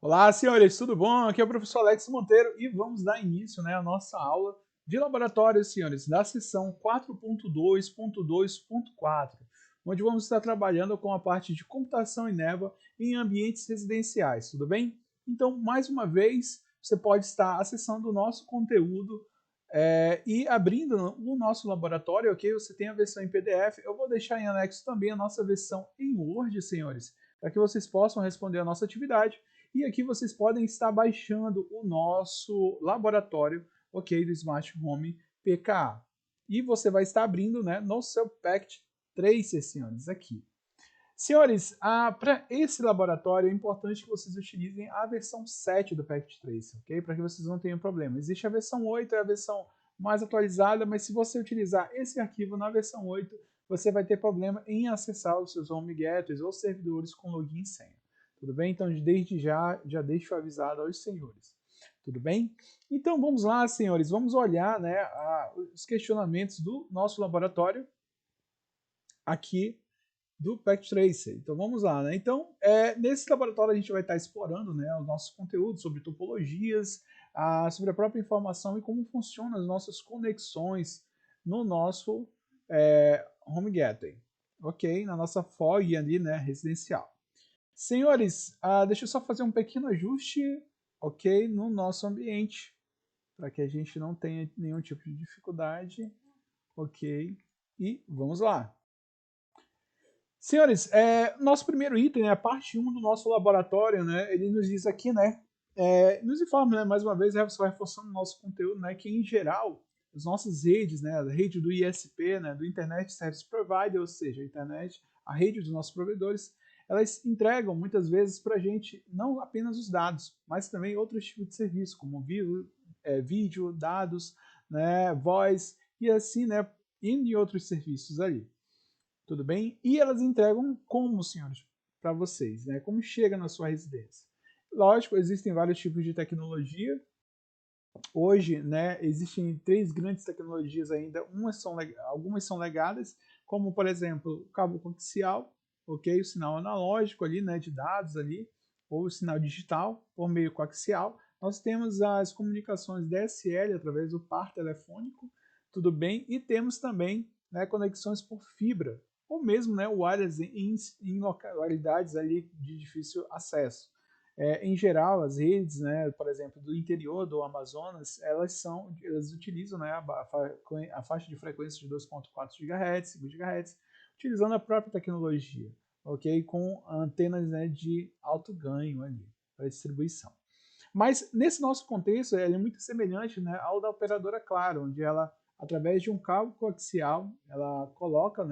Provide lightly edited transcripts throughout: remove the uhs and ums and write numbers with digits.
Olá, senhores, tudo bom? Aqui é o professor Alex Monteiro e vamos dar início, à nossa aula de laboratório, senhores, da seção 4.2.2.4, onde vamos estar trabalhando com a parte de computação em névoa em ambientes residenciais, tudo bem? Então, mais uma vez, você pode estar acessando o nosso conteúdo e abrindo o nosso laboratório, ok? Você tem a versão em PDF, eu vou deixar em anexo também a nossa versão em Word, senhores, para que vocês possam responder a nossa atividade. E aqui vocês podem estar baixando o nosso laboratório, ok, do Smart Home PKA. E você vai estar abrindo, no seu Packet Tracer, senhores, aqui. Senhores, para esse laboratório é importante que vocês utilizem a versão 7 do Packet Tracer, ok? Para que vocês não tenham problema. Existe a versão 8, é a versão mais atualizada, mas se você utilizar esse arquivo na versão 8, você vai ter problema em acessar os seus home gateways ou servidores com login e senha. Tudo bem? Então, desde já deixo avisado aos senhores. Tudo bem? Então, vamos lá, senhores. Vamos olhar os questionamentos do nosso laboratório aqui do Packet Tracer. Então, vamos lá. Então, nesse laboratório a gente vai estar explorando os nossos conteúdos sobre topologias, sobre a própria informação e como funcionam as nossas conexões no nosso Home Gateway. Ok? Na nossa FOG ali, residencial. Senhores, deixa eu só fazer um pequeno ajuste, ok, no nosso ambiente, para que a gente não tenha nenhum tipo de dificuldade, ok, e vamos lá. Senhores, nosso primeiro item, a parte 1 do nosso laboratório, ele nos diz aqui, nos informa, mais uma vez, só reforçando o nosso conteúdo, que em geral, as nossas redes, a rede do ISP, do Internet Service Provider, ou seja, a rede dos nossos provedores, elas entregam muitas vezes para a gente não apenas os dados, mas também outros tipos de serviço, como vídeo, dados, voz e assim, e outros serviços ali. Tudo bem? E elas entregam como, senhores, para vocês, como chega na sua residência. Lógico, existem vários tipos de tecnologia. Hoje, existem três grandes tecnologias ainda. Algumas são legadas, como, por exemplo, o cabo coaxial, ok? O sinal analógico ali, de dados ali, ou o sinal digital por meio coaxial. Nós temos as comunicações DSL através do par telefônico, tudo bem? E temos também conexões por fibra, ou mesmo wireless em localidades ali de difícil acesso. Em geral, as redes, por exemplo, do interior do Amazonas, elas utilizam a faixa de frequência de 2.4 GHz, 5 GHz, utilizando a própria tecnologia, ok? Com antenas de alto ganho ali para distribuição. Mas nesse nosso contexto, ele é muito semelhante ao da operadora Claro, onde ela, através de um cabo coaxial, ela coloca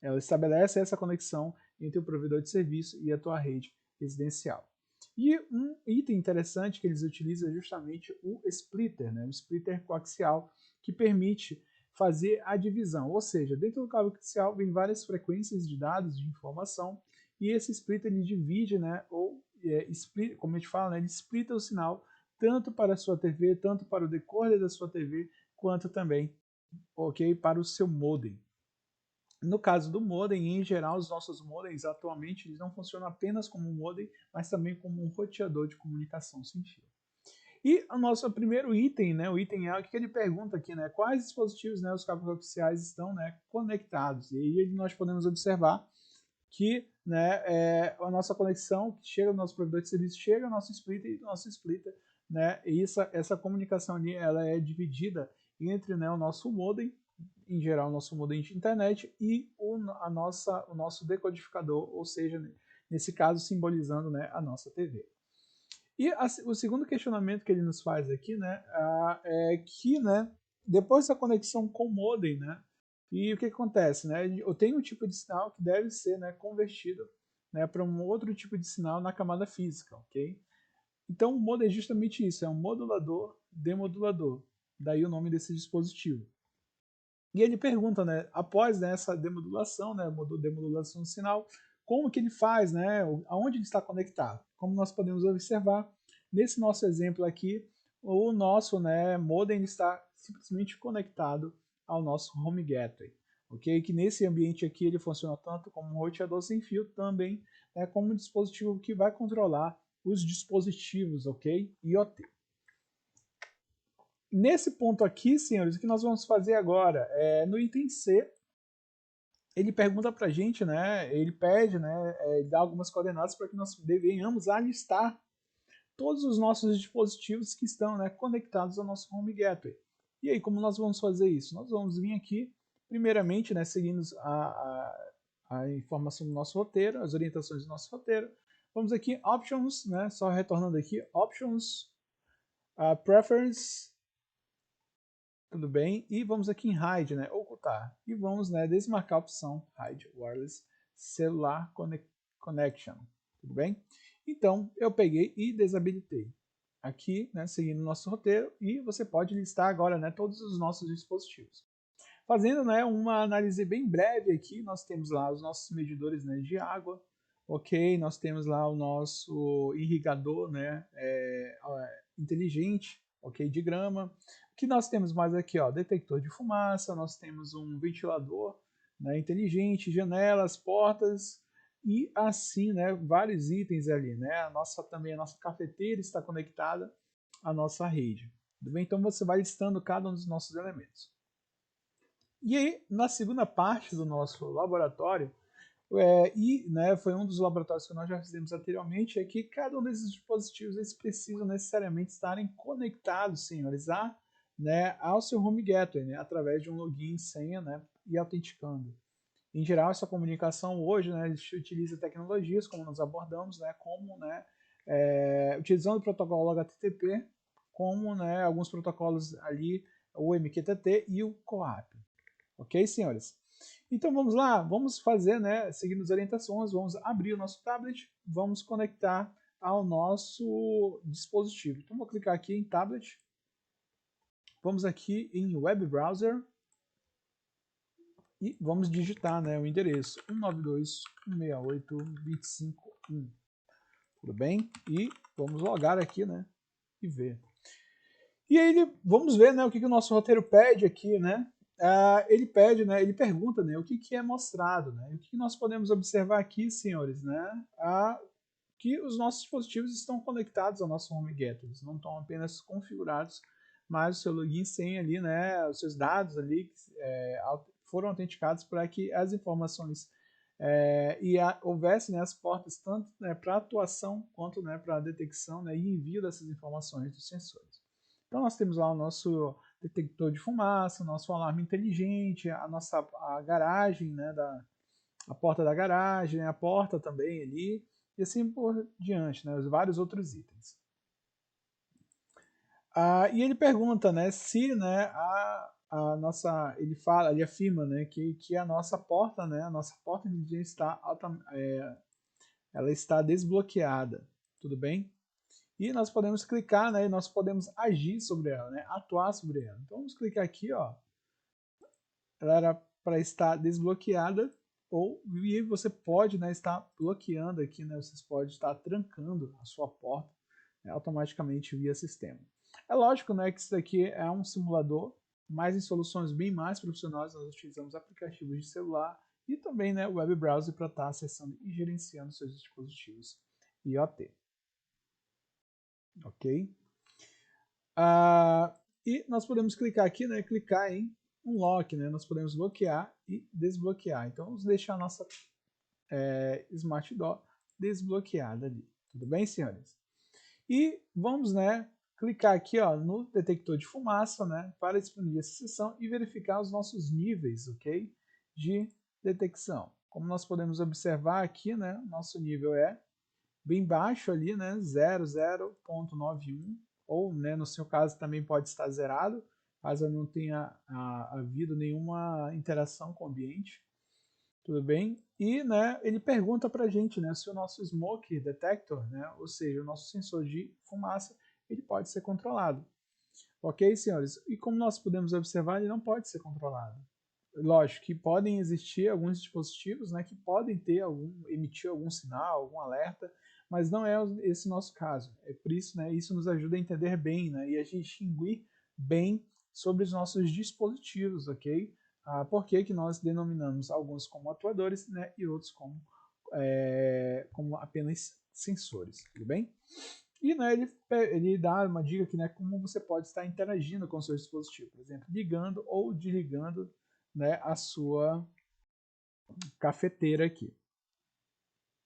ela estabelece essa conexão entre o provedor de serviço e a tua rede residencial. E um item interessante que eles utilizam é justamente o splitter, o splitter coaxial, que permite fazer a divisão, ou seja, dentro do cabo coaxial vem várias frequências de dados, de informação, e esse splitter ele divide, como a gente fala, ele splitta o sinal tanto para a sua TV, tanto para o decoder da sua TV, quanto também, ok, para o seu modem. No caso do modem, em geral, os nossos modems atualmente eles não funcionam apenas como um modem, mas também como um roteador de comunicação sem fio. E o nosso primeiro item, o item A, o que ele pergunta aqui, quais dispositivos os cabos coaxiais estão conectados? E aí nós podemos observar que a nossa conexão que chega no nosso provedor de serviço chega ao nosso splitter e do nosso splitter, e essa comunicação ali ela é dividida entre o nosso modem, em geral o nosso modem de internet, e o nosso decodificador, ou seja, nesse caso simbolizando a nossa TV. E o segundo questionamento que ele nos faz aqui é que depois da conexão com o modem, e o que acontece? Eu tenho um tipo de sinal que deve ser convertido para um outro tipo de sinal na camada física, ok? Então o modem é justamente isso, é um modulador demodulador, daí o nome desse dispositivo. E ele pergunta, após essa demodulação, demodulação do sinal, como que ele faz, aonde ele está conectado? Como nós podemos observar, nesse nosso exemplo aqui, o nosso modem está simplesmente conectado ao nosso Home Gateway, ok? Que nesse ambiente aqui ele funciona tanto como um roteador sem fio, também como um dispositivo que vai controlar os dispositivos, ok? IoT. Nesse ponto aqui, senhores, o que nós vamos fazer agora é no item C, ele pergunta para a gente, né? Ele pede, né? Ele dá algumas coordenadas para que nós venhamos alistar todos os nossos dispositivos que estão, né, conectados ao nosso Home Gateway. E aí, como nós vamos fazer isso? Nós vamos vir aqui, primeiramente, né, seguindo a informação do nosso roteiro, as orientações do nosso roteiro. Vamos aqui, Options, né, só retornando aqui, Options, Preference, tudo bem? E vamos aqui em Hide, né, ocultar. E vamos, né, desmarcar a opção Hide Wireless Cellular Connection, tudo bem? Então, eu peguei e desabilitei aqui, né, seguindo o nosso roteiro, e você pode listar agora, né, todos os nossos dispositivos. Fazendo, né, uma análise bem breve aqui, nós temos lá os nossos medidores, né, de água, ok? Nós temos lá o nosso irrigador, né, inteligente, ok? De grama. O que nós temos mais aqui, ó, detector de fumaça, nós temos um ventilador, né, inteligente, janelas, portas, e assim, né, vários itens ali, né? Também a nossa cafeteira está conectada à nossa rede. Tudo bem? Então você vai listando cada um dos nossos elementos. E aí, na segunda parte do nosso laboratório, né, foi um dos laboratórios que nós já fizemos anteriormente, é que cada um desses dispositivos eles precisam necessariamente estarem conectados, senhores, né, ao seu Home Gateway, né, através de um login, senha, né, e autenticando. Em geral, essa comunicação hoje, né, a gente utiliza tecnologias, como nós abordamos, né, como, né, utilizando o protocolo HTTP, como, né, alguns protocolos ali, o MQTT e o COAP. Ok, senhores? Então vamos lá, vamos fazer, né, seguindo as orientações, vamos abrir o nosso tablet, vamos conectar ao nosso dispositivo. Então vou clicar aqui em tablet, vamos aqui em web browser, e vamos digitar, né, o endereço 192.168.25.1. Tudo bem? E vamos logar aqui, né, e ver. E aí vamos ver, né, o que o nosso roteiro pede aqui, né? Ele pede, né, ele pergunta, né, o que é mostrado, né? O que nós podemos observar aqui, senhores, né? Que os nossos dispositivos estão conectados ao nosso Home Gateway, eles não estão apenas configurados, mas o seu login senha ali, né, os seus dados ali foram autenticados para que as informações houvesse, né, as portas tanto, né, para atuação quanto, né, para detecção, né, e envio dessas informações dos sensores. Então nós temos lá o nosso detector de fumaça, o nosso alarme inteligente, a garagem, né, a porta da garagem, a porta também ali, e assim por diante, né, os vários outros itens. E ele pergunta, né, se, né, ele afirma, né, que a nossa porta, né, a nossa porta de dia ela está desbloqueada, tudo bem? E nós podemos clicar, né, e nós podemos agir sobre ela, né, atuar sobre ela. Então vamos clicar aqui, ó, ela era para estar desbloqueada, e você pode, né, estar bloqueando aqui, né, você pode estar trancando a sua porta, né, automaticamente via sistema. É lógico, né, que isso daqui é um simulador, mas em soluções bem mais profissionais nós utilizamos aplicativos de celular e também, né, web browser para estar acessando e gerenciando seus dispositivos IoT. Ok? E nós podemos clicar aqui, né, clicar em Unlock, né, nós podemos bloquear e desbloquear. Então vamos deixar a nossa Smart Door desbloqueada ali. Tudo bem, senhores? E vamos, né, clicar aqui, ó, no detector de fumaça, né, para expandir essa seção e verificar os nossos níveis, ok, de detecção. Como nós podemos observar aqui, né, nosso nível é bem baixo ali, né, 0.91, ou, né, no seu caso também pode estar zerado, caso não tenha havido nenhuma interação com o ambiente. Tudo bem? E, né, ele pergunta para a gente, né, se o nosso smoke detector, né, ou seja, o nosso sensor de fumaça, ele pode ser controlado. Ok, senhores? E como nós podemos observar, ele não pode ser controlado. Lógico que podem existir alguns dispositivos, né, que podem emitir algum sinal, algum alerta, mas não é esse nosso caso. É por isso, né, isso nos ajuda a entender bem, né, e a distinguir bem sobre os nossos dispositivos, ok? Por que nós denominamos alguns como atuadores, né, e outros como como apenas sensores, tudo bem? E né, ele dá uma dica aqui, né, como você pode estar interagindo com o seu dispositivo, por exemplo, ligando ou desligando, né, a sua cafeteira aqui.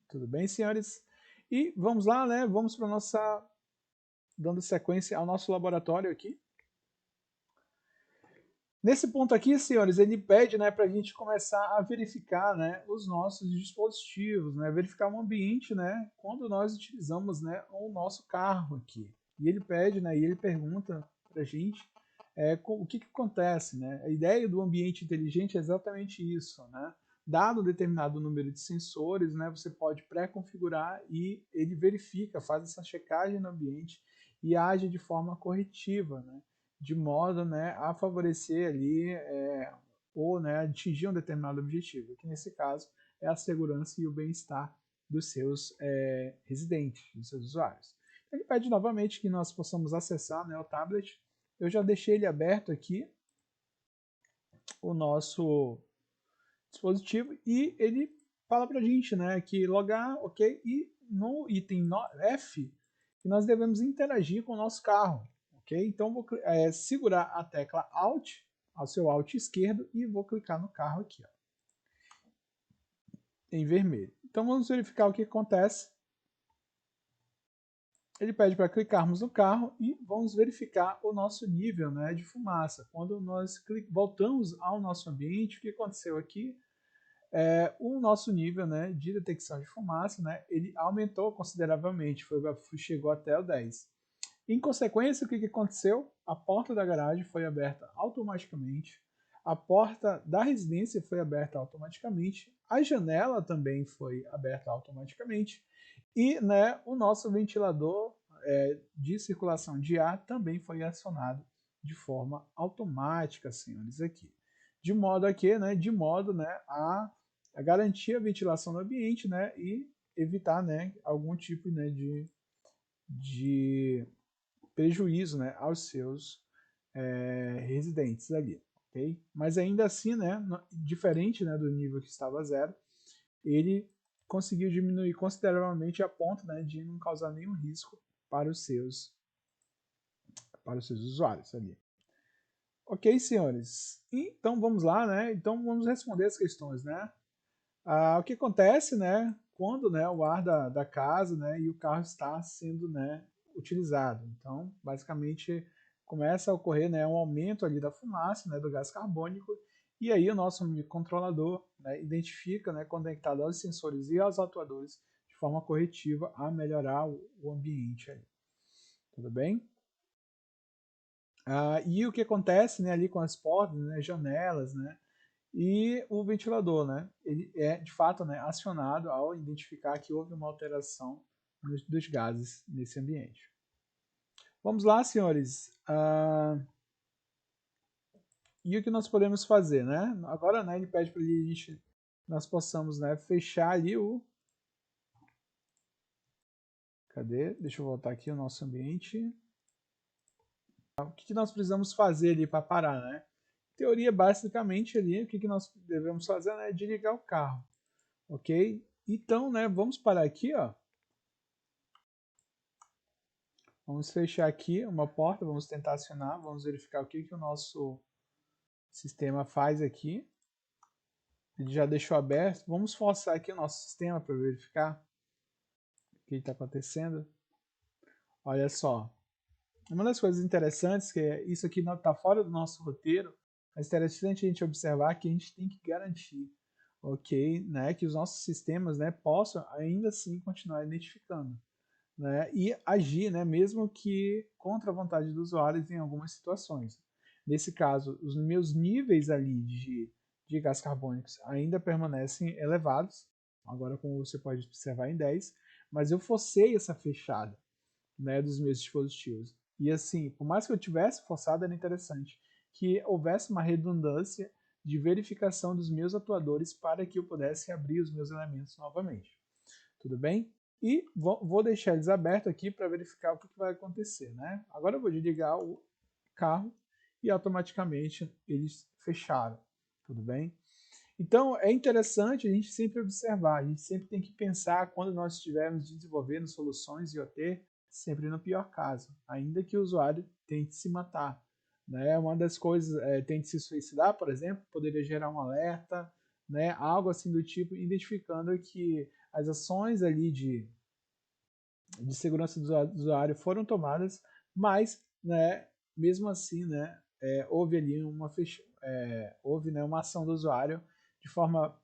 Tudo bem, senhores? E vamos lá, né? Vamos para nossa, dando sequência ao nosso laboratório aqui. Nesse ponto aqui, senhores, ele pede, né, para a gente começar a verificar, né, os nossos dispositivos, né, verificar o ambiente, né, quando nós utilizamos, né, o nosso carro aqui. E ele pede, né, e ele pergunta para a gente o que acontece, né? A ideia do ambiente inteligente é exatamente isso, né? Dado um determinado número de sensores, né, você pode pré-configurar e ele verifica, faz essa checagem no ambiente e age de forma corretiva, né? De modo, né, a favorecer ali ou, né, atingir um determinado objetivo, que nesse caso é a segurança e o bem-estar dos seus residentes, dos seus usuários. Ele pede novamente que nós possamos acessar, né, o tablet. Eu já deixei ele aberto aqui, o nosso dispositivo, e ele fala para a gente, né, que logar, ok, e no item F, que nós devemos interagir com o nosso carro. Okay? Então, vou segurar a tecla Alt, ao seu Alt esquerdo, e vou clicar no carro aqui, ó, em vermelho. Então, vamos verificar o que acontece. Ele pede para clicarmos no carro e vamos verificar o nosso nível, né, de fumaça. Quando nós voltamos ao nosso ambiente, o que aconteceu aqui? O nosso nível, né, de detecção de fumaça, né, ele aumentou consideravelmente, chegou até o 10. Em consequência, o que aconteceu? A porta da garagem foi aberta automaticamente, a porta da residência foi aberta automaticamente, a janela também foi aberta automaticamente e, né, o nosso ventilador de circulação de ar também foi acionado de forma automática, senhores, aqui. De modo a garantir a ventilação do ambiente, né, e evitar, né, algum tipo, né, de prejuízo, né, aos seus residentes ali, ok? Mas ainda assim, né, diferente, né, do nível que estava 0, ele conseguiu diminuir consideravelmente a ponto, né, de não causar nenhum risco para os seus usuários ali. Ok, senhores? Então vamos lá, né? Então vamos responder as questões, né? O que acontece, né, quando, né, o ar da casa, né, e o carro está sendo, né, utilizado. Então, basicamente, começa a ocorrer, né, um aumento ali da fumaça, né, do gás carbônico, e aí o nosso microcontrolador, né, identifica, né, conectado aos sensores e aos atuadores de forma corretiva a melhorar o ambiente ali. Tudo bem? E o que acontece, né, ali com as portas, né, janelas, né, e o ventilador, né, ele é de fato, né, acionado ao identificar que houve uma alteração dos gases nesse ambiente. Vamos lá, senhores. E o que nós podemos fazer, né? Agora, né, ele pede para nós possamos, né, fechar ali o... Cadê? Deixa eu voltar aqui o nosso ambiente. O que nós precisamos fazer ali para parar, né? Teoria, basicamente, ali, o que nós devemos fazer, né, é desligar o carro. Ok? Então, né, vamos parar aqui, ó. Vamos fechar aqui uma porta, vamos tentar acionar, vamos verificar o que o nosso sistema faz aqui. Ele já deixou aberto. Vamos forçar aqui o nosso sistema para verificar o que está acontecendo. Olha só. Uma das coisas interessantes, que isso aqui não está fora do nosso roteiro, mas é interessante a gente observar que a gente tem que garantir, ok, né, que os nossos sistemas, né, possam ainda assim continuar identificando, né, e agir, né, mesmo que contra a vontade dos usuários em algumas situações. Nesse caso, os meus níveis ali de gás carbônicos ainda permanecem elevados, agora como você pode observar em 10, mas eu forcei essa fechada, né, dos meus dispositivos. E assim, por mais que eu tivesse forçado, era interessante que houvesse uma redundância de verificação dos meus atuadores para que eu pudesse abrir os meus elementos novamente. Tudo bem? E vou deixar eles abertos aqui para verificar o que vai acontecer, né? Agora eu vou desligar o carro e automaticamente eles fecharam. Tudo bem? Então, é interessante a gente sempre observar, a gente sempre tem que pensar quando nós estivermos desenvolvendo soluções IoT, sempre no pior caso, ainda que o usuário tente se matar. Né? Uma das coisas, tente se suicidar, por exemplo, poderia gerar um alerta, né? Algo assim do tipo, identificando que as ações ali de segurança do usuário foram tomadas, mas, né, mesmo assim, né, houve ali houve, né, uma ação do usuário de forma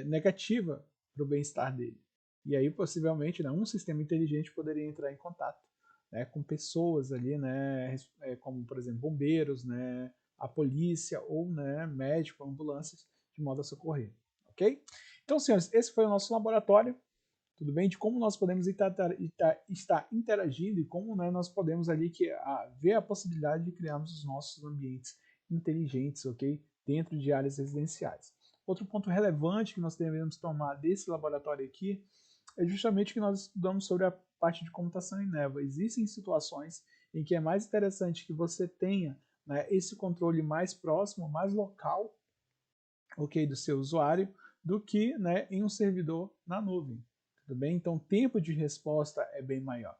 negativa para o bem-estar dele. E aí, possivelmente, né, um sistema inteligente poderia entrar em contato, né, com pessoas ali, né, como, por exemplo, bombeiros, né, a polícia ou, né, médico, ambulâncias, de modo a socorrer. Ok? Então, senhores, esse foi o nosso laboratório, tudo bem? De como nós podemos estar interagindo e como, né, nós podemos ali ver a possibilidade de criarmos os nossos ambientes inteligentes, ok? Dentro de áreas residenciais. Outro ponto relevante que nós devemos tomar desse laboratório aqui é justamente que nós estudamos sobre a parte de computação em névoa. Existem situações em que é mais interessante que você tenha, né, esse controle mais próximo, mais local, ok, do seu usuário, do que, né, em um servidor na nuvem. Tudo bem? Então, o tempo de resposta é bem maior.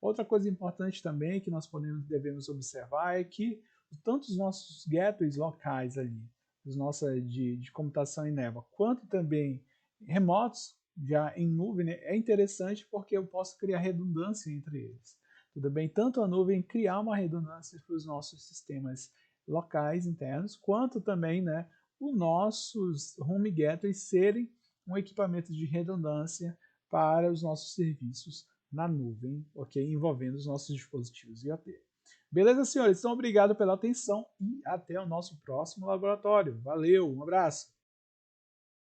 Outra coisa importante também que nós devemos observar é que tanto os nossos gateways locais ali, os nossos de computação em névoa, quanto também remotos, já em nuvem, né, é interessante porque eu posso criar redundância entre eles. Tudo bem? Tanto a nuvem criar uma redundância para os nossos sistemas locais internos, quanto também, né, os nossos home gateways serem um equipamento de redundância para os nossos serviços na nuvem, ok? Envolvendo os nossos dispositivos IoT. Beleza, senhores? Então, obrigado pela atenção e até o nosso próximo laboratório. Valeu, um abraço!